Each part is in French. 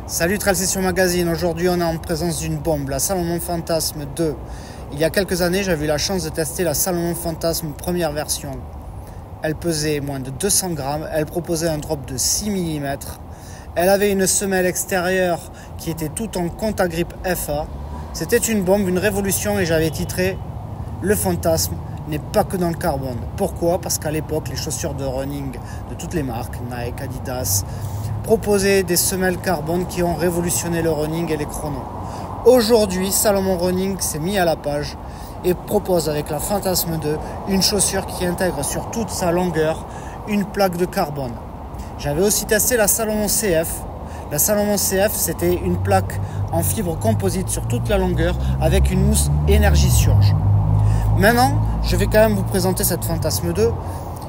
Salut Trail Session Magazine, aujourd'hui on est en présence d'une bombe, la Salomon Fantasm 2. Il y a quelques années j'avais eu la chance de tester la Salomon Fantasm première version. Elle pesait moins de 200 grammes, elle proposait un drop de 6 mm. Elle avait une semelle extérieure qui était toute en Contagrip FA. C'était une bombe, une révolution et j'avais titré « Le fantasme n'est pas que dans le carbone ». Pourquoi ? Parce qu'à l'époque les chaussures de running de toutes les marques, Nike, Adidas, proposaient des semelles carbone qui ont révolutionné le running et les chronos. Aujourd'hui, Salomon Running s'est mis à la page et propose avec la Fantasm 2 une chaussure qui intègre sur toute sa longueur une plaque de carbone. J'avais aussi testé la Salomon CF. La Salomon CF, c'était une plaque en fibre composite sur toute la longueur avec une mousse Energy Surge. Maintenant, je vais quand même vous présenter cette Fantasm 2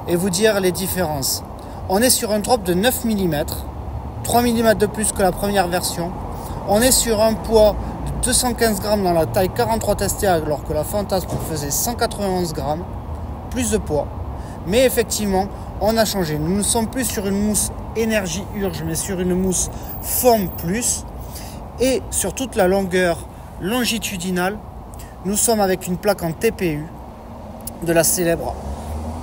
et vous dire les différences. On est sur un drop de 9 mm, 3 mm de plus que la première version. On est sur un poids de 215 grammes dans la taille 43 testée alors que la Fantasm faisait 191 grammes, plus de poids. Mais effectivement, on a changé. Nous ne sommes plus sur une mousse Energy Urge, mais sur une mousse Foam Plus. Et sur toute la longueur longitudinale, nous sommes avec une plaque en TPU de la célèbre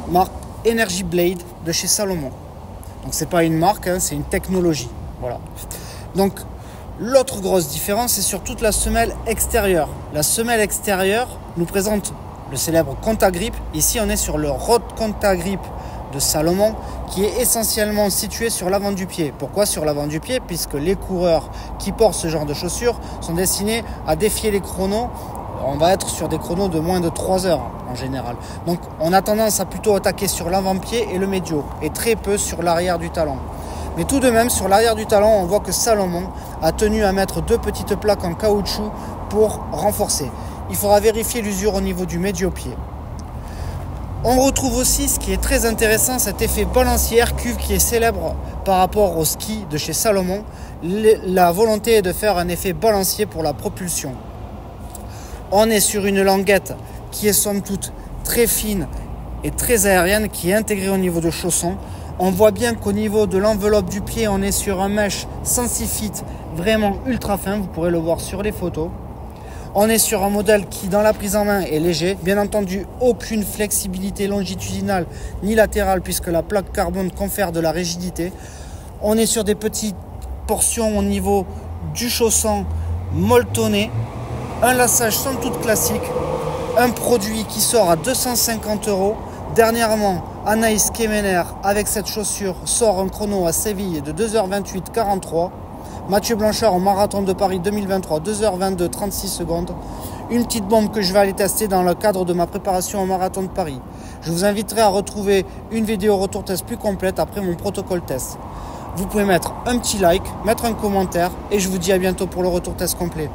marque Energy Blade de chez Salomon. Donc c'est pas une marque, c'est une technologie. Voilà. Donc l'autre grosse différence, c'est sur toute la semelle extérieure. La semelle extérieure nous présente le célèbre Contagrip. Ici, on est sur le Road Contagrip de Salomon, qui est essentiellement situé sur l'avant du pied. Pourquoi sur l'avant du pied ? Puisque les coureurs qui portent ce genre de chaussures sont destinés à défier les chronos. On va être sur des chronos de moins de 3 heures en général. Donc on a tendance à plutôt attaquer sur l'avant-pied et le médio, et très peu sur l'arrière du talon. Mais tout de même, sur l'arrière du talon, on voit que Salomon a tenu à mettre 2 petites plaques en caoutchouc pour renforcer. Il faudra vérifier l'usure au niveau du médio-pied. On retrouve aussi, ce qui est très intéressant, cet effet balancière cuve qui est célèbre par rapport au ski de chez Salomon. La volonté est de faire un effet balancier pour la propulsion. On est sur une languette qui est somme toute très fine et très aérienne, qui est intégrée au niveau de chaussons. On voit bien qu'au niveau de l'enveloppe du pied, on est sur un mesh Sensifit vraiment ultra fin, vous pourrez le voir sur les photos. On est sur un modèle qui, dans la prise en main, est léger. Bien entendu, aucune flexibilité longitudinale ni latérale puisque la plaque carbone confère de la rigidité. On est sur des petites portions au niveau du chausson molletonné. Un lassage somme toute classique. Un produit qui sort à 250 €. Dernièrement, Anaïs Kemener, avec cette chaussure, sort un chrono à Séville de 2h28,43. Mathieu Blanchard au Marathon de Paris 2023, 2h22,36 secondes. Une petite bombe que je vais aller tester dans le cadre de ma préparation au Marathon de Paris. Je vous inviterai à retrouver une vidéo retour test plus complète après mon protocole test. Vous pouvez mettre un petit like, mettre un commentaire et je vous dis à bientôt pour le retour test complet.